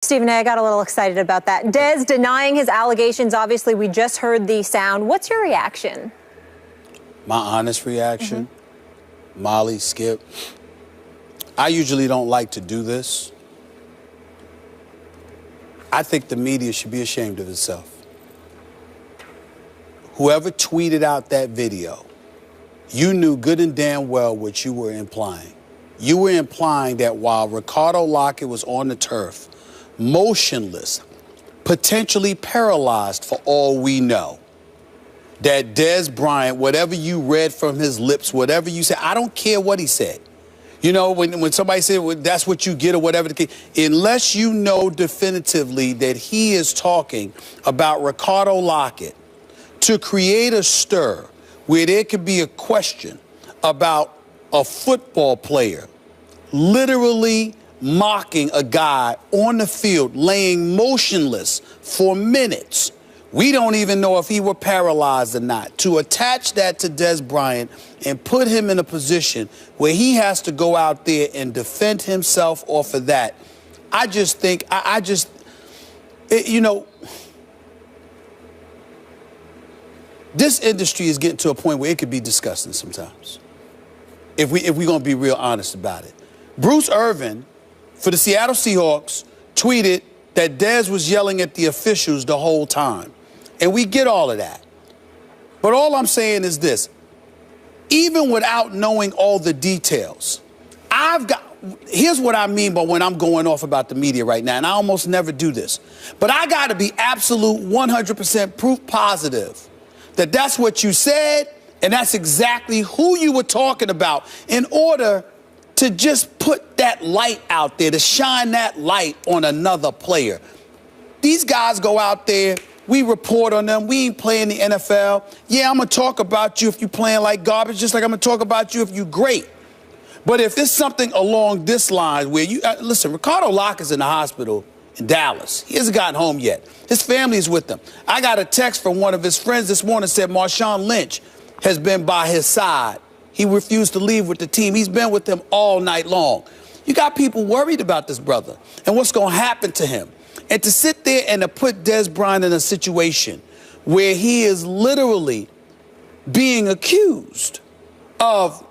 Stephen A., I got a little excited about that. Dez denying his allegations. Obviously, we just heard the sound. What's your reaction? My honest reaction, Molly, Skip, I usually don't like to do this. I think the media should be ashamed of itself. Whoever tweeted out that video, you knew good and damn well what you were implying. You were implying that while Ricardo Lockett was on the turf, motionless, potentially paralyzed for all we know, that Dez Bryant, whatever you read from his lips, whatever you said, I don't care what he said. You know, when somebody said, well, that's what you get or whatever the case, unless you know definitively that he is talking about Ricardo Lockett to create a stir where there could be a question about a football player literally mocking a guy on the field, laying motionless for minutes. We don't even know if he were paralyzed or not. To attach that to Dez Bryant and put him in a position where he has to go out there and defend himself off of that, I just think, you know, this industry is getting to a point where it could be disgusting sometimes, if we're going to be real honest about it. Bruce Irvin, for the Seattle Seahawks, tweeted that Dez was yelling at the officials the whole time. And we get all of that. But all I'm saying is this. Even without knowing all the details, here's what I mean by when I'm going off about the media right now, and I almost never do this. But I got to be absolute 100% proof positive that that's what you said and that's exactly who you were talking about in order to just put that light out there, to shine that light on another player. These guys go out there, we report on them, we ain't playing the NFL. Yeah, I'm going to talk about you if you're playing like garbage, just like I'm going to talk about you if you're great. But if it's something along this line where you, listen, Ricardo Lockett's in the hospital in Dallas. He hasn't gotten home yet. His family is with him. I got a text from one of his friends this morning said Marshawn Lynch has been by his side. He refused to leave with the team. He's been with them all night long. You got people worried about this brother and what's going to happen to him. And to sit there and to put Dez Bryant in a situation where he is literally being accused of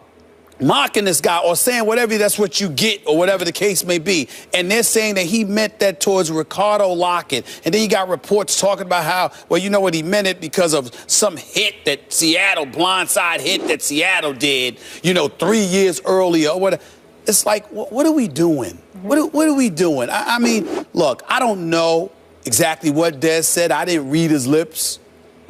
mocking this guy or saying whatever, that's what you get or whatever the case may be. And they're saying that he meant that towards Ricardo Lockett. And then you got reports talking about how, well, you know what, he meant it because of some hit that Seattle, blindside hit that Seattle did, 3 years earlier or whatever. It's like, what are we doing? What are we doing? I mean, look, I don't know exactly what Dez said. I didn't read his lips,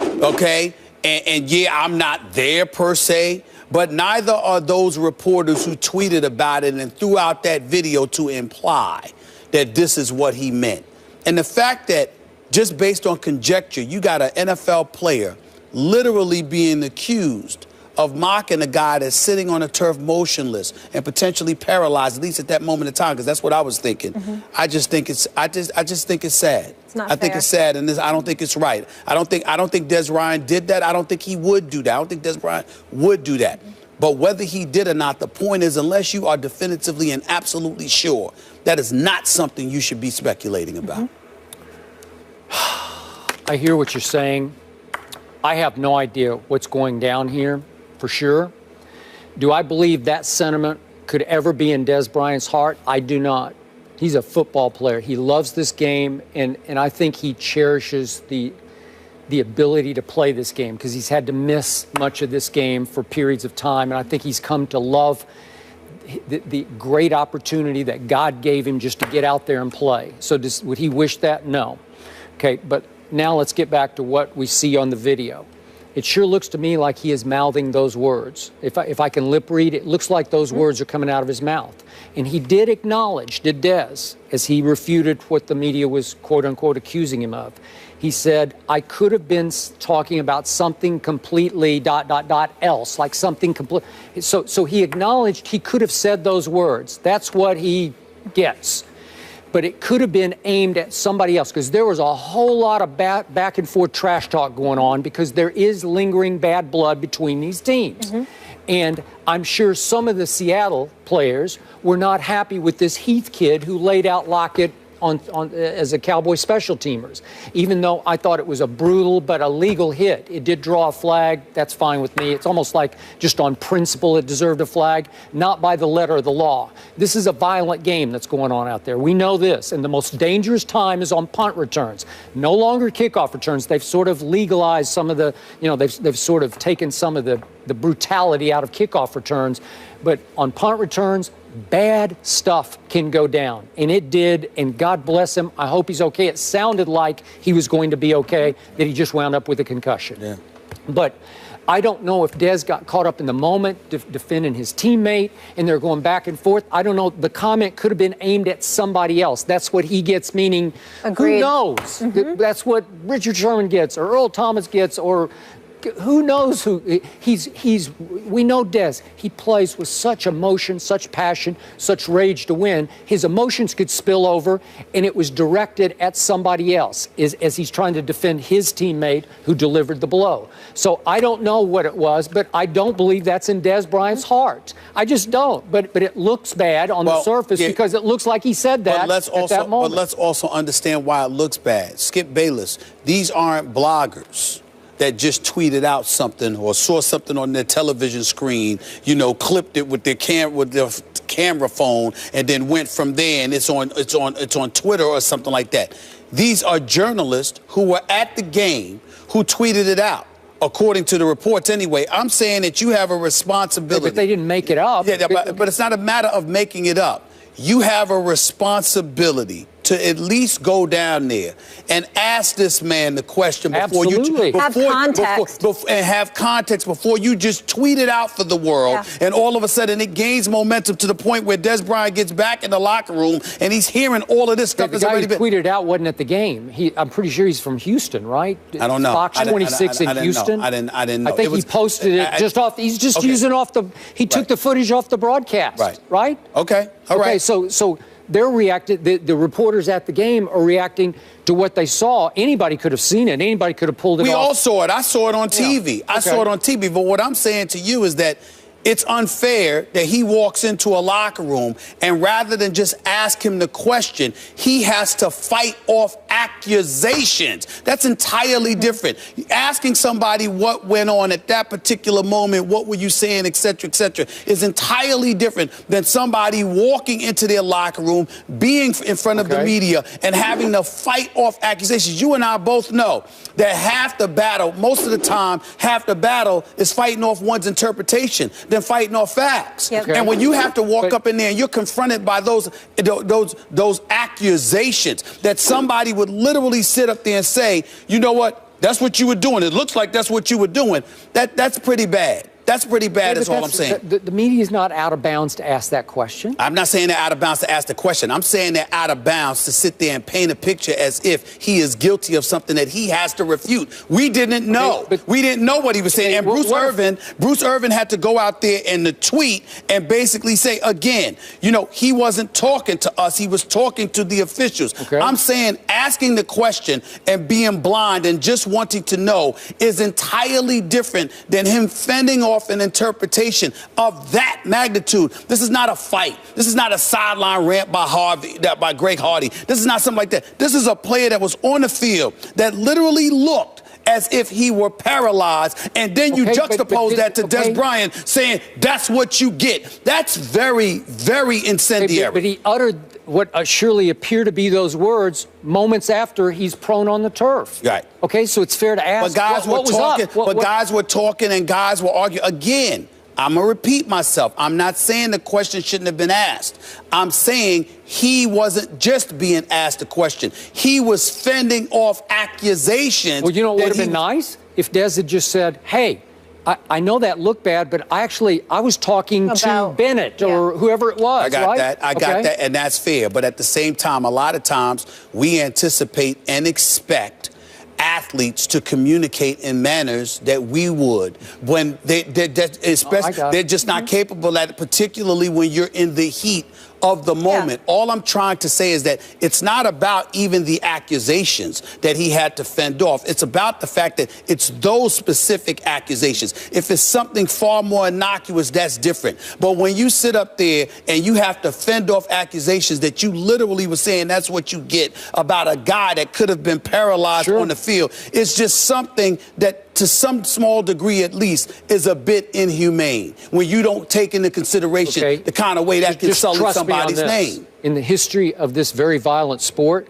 okay? And yeah, I'm not there per se. But neither are those reporters who tweeted about it and threw out that video to imply that this is what he meant. And the fact that just based on conjecture, you got an NFL player literally being accused of mocking a guy that's sitting on a turf motionless and potentially paralyzed, at least at that moment in time, because that's what I was thinking. I just think it's think it's sad. It's not I think fair. it's sad, and I don't think it's right. I don't think Dez Bryant did that. I don't think he would do that. I don't think Dez Bryant would do that. But whether he did or not, the point is, unless you are definitively and absolutely sure, that is not something you should be speculating about. I hear what you're saying. I have no idea what's going down here, for sure. Do I believe that sentiment could ever be in Dez Bryant's heart? I do not. He's a football player. He loves this game, and I think he cherishes the ability to play this game because he's had to miss much of this game for periods of time, and I think he's come to love the great opportunity that God gave him just to get out there and play. So would he wish that? No. Okay, but now let's get back to what we see on the video. It sure looks to me like he is mouthing those words. If I can lip read, it looks like those words are coming out of his mouth. And he did acknowledge, did Dez, as he refuted what the media was, quote unquote, accusing him of. He said, I could have been talking about something completely ... else, like something complete. So he acknowledged he could have said those words. That's what he gets. But it could have been aimed at somebody else because there was a whole lot of back and forth trash talk going on because there is lingering bad blood between these teams. And I'm sure some of the Seattle players were not happy with this Heath kid who laid out Lockett as a Cowboy special teamers. Even though I thought it was a brutal but a legal hit, it did draw a flag. That's fine with me. It's almost like just on principle it deserved a flag, not by the letter of the law. This is a violent game that's going on out there. We know this, and the most dangerous time is on punt returns. No longer kickoff returns. They've sort of legalized some of the, they've sort of taken some of the brutality out of kickoff returns. But on punt returns, bad stuff can go down. And it did, and God bless him. I hope he's okay. It sounded like he was going to be okay, that he just wound up with a concussion. Yeah. But I don't know if Dez got caught up in the moment defending his teammate, and they're going back and forth. I don't know. The comment could have been aimed at somebody else. That's what he gets, meaning, Agreed. Who knows? Mm-hmm. That's what Richard Sherman gets, or Earl Thomas gets, or who knows who we know Dez. He plays with such emotion, such passion, such rage to win. His emotions could spill over, and it was directed at somebody else as he's trying to defend his teammate who delivered the blow. So I don't know what it was, but I don't believe that's in Dez Bryant's heart. I just don't. But it looks bad on the surface because it looks like he said that at that moment. But let's also understand why it looks bad. Skip Bayless, these aren't bloggers that just tweeted out something or saw something on their television screen, clipped it with their camera phone, and then went from there, and it's on Twitter or something like that. These are journalists who were at the game who tweeted it out. According to the reports anyway. I'm saying that you have a responsibility. But they didn't make it up. Yeah, but it's not a matter of making it up. You have a responsibility to at least go down there and ask this man the question before Absolutely. you have context. and have context before you just tweet it out for the world. Yeah. And all of a sudden it gains momentum to the point where Dez Bryant gets back in the locker room and he's hearing all of this stuff. The guy who tweeted it out wasn't at the game. I'm pretty sure he's from Houston, right? I don't know. Fox 26 in Houston. I didn't know. I think he posted it just off. He's just using off the. He took the footage off the broadcast. Right. Okay. All right. So they're reacting. The reporters at the game are reacting to what they saw. Anybody could have seen it. Anybody could have pulled it off. We all saw it. I saw it on TV. Yeah. I saw it on TV. But what I'm saying to you is that it's unfair that he walks into a locker room and rather than just ask him the question, he has to fight off accusations. That's entirely different. Asking somebody what went on at that particular moment, what were you saying, et cetera, is entirely different than somebody walking into their locker room, being in front of the media, and having to fight off accusations. You and I both know that half the battle, most of the time, half the battle is fighting off one's interpretation than fighting off facts. Yep. And when you have to walk up in there and you're confronted by those accusations that somebody would literally sit up there and say, you know what, that's what you were doing. It looks like that's what you were doing. That's pretty bad. That's pretty bad, is all I'm saying. The media is not out of bounds to ask that question. I'm not saying they're out of bounds to ask the question. I'm saying they're out of bounds to sit there and paint a picture as if he is guilty of something that he has to refute. We didn't know. We didn't know what he was saying. And Bruce Irvin had to go out there in the tweet and basically say, again, he wasn't talking to us. He was talking to the officials. I'm saying asking the question and being blind and just wanting to know is entirely different than him fending off an interpretation of that magnitude. This is not a fight. This is not a sideline rant by Greg Hardy. This is not something like that. This is a player that was on the field that literally looked as if he were paralyzed, and then you juxtapose that to Dez Bryant saying that's what you get. That's very, very incendiary. But he uttered what surely appear to be those words moments after he's prone on the turf. Right. Okay, so it's fair to ask. But guys guys were talking and guys were arguing. Again, I'm going to repeat myself. I'm not saying the question shouldn't have been asked. I'm saying he wasn't just being asked a question. He was fending off accusations. Well, you know what would have been nice? If Dez had just said, hey, I know that looked bad, but I was talking to Bennett or whoever it was. I got that. I got that, and that's fair. But at the same time, a lot of times we anticipate and expect athletes to communicate in manners that we would when they're just not capable at it, particularly when you're in the heat of the moment. All I'm trying to say is that it's not about even the accusations that he had to fend off. It's about the fact that it's those specific accusations. If it's something far more innocuous, that's different. But when you sit up there and you have to fend off accusations that you literally were saying that's what you get about a guy that could have been paralyzed on the field, it's just something that, to some small degree at least, is a bit inhumane when you don't take into consideration the kind of way that can sully somebody's name. In the history of this very violent sport,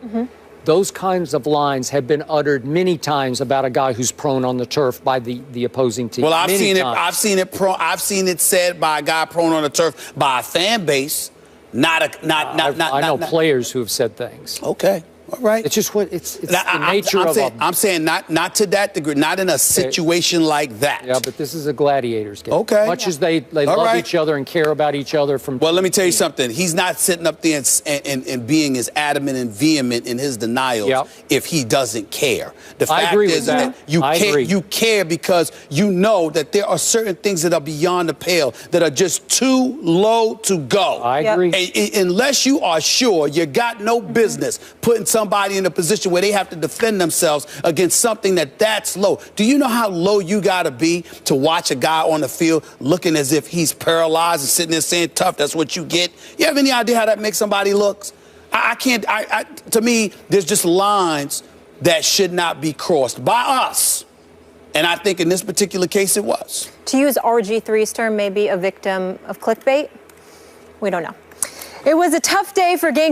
those kinds of lines have been uttered many times about a guy who's prone on the turf by the opposing team. Well, I've seen it said by a guy prone on the turf by a fan base, I know players who have said things. Okay. All right. It's just it's the nature of I'm saying not to that degree, not in a situation like that. Yeah, but this is a gladiators game. Okay. Much as they love each other and care about each other from. Well, let me tell you something. He's not sitting up there and being as adamant and vehement in his denials if he doesn't care. The fact is that you care because you know that there are certain things that are beyond the pale that are just too low to go. I agree. Unless you are sure, you got no business putting somebody in a position where they have to defend themselves against something that's low. Do you know how low you got to be to watch a guy on the field looking as if he's paralyzed and sitting there saying, tough, that's what you get? You have any idea how that makes somebody look? To me, there's just lines that should not be crossed by us. And I think in this particular case, it was. To use RG3's term, maybe a victim of clickbait? We don't know. It was a tough day for game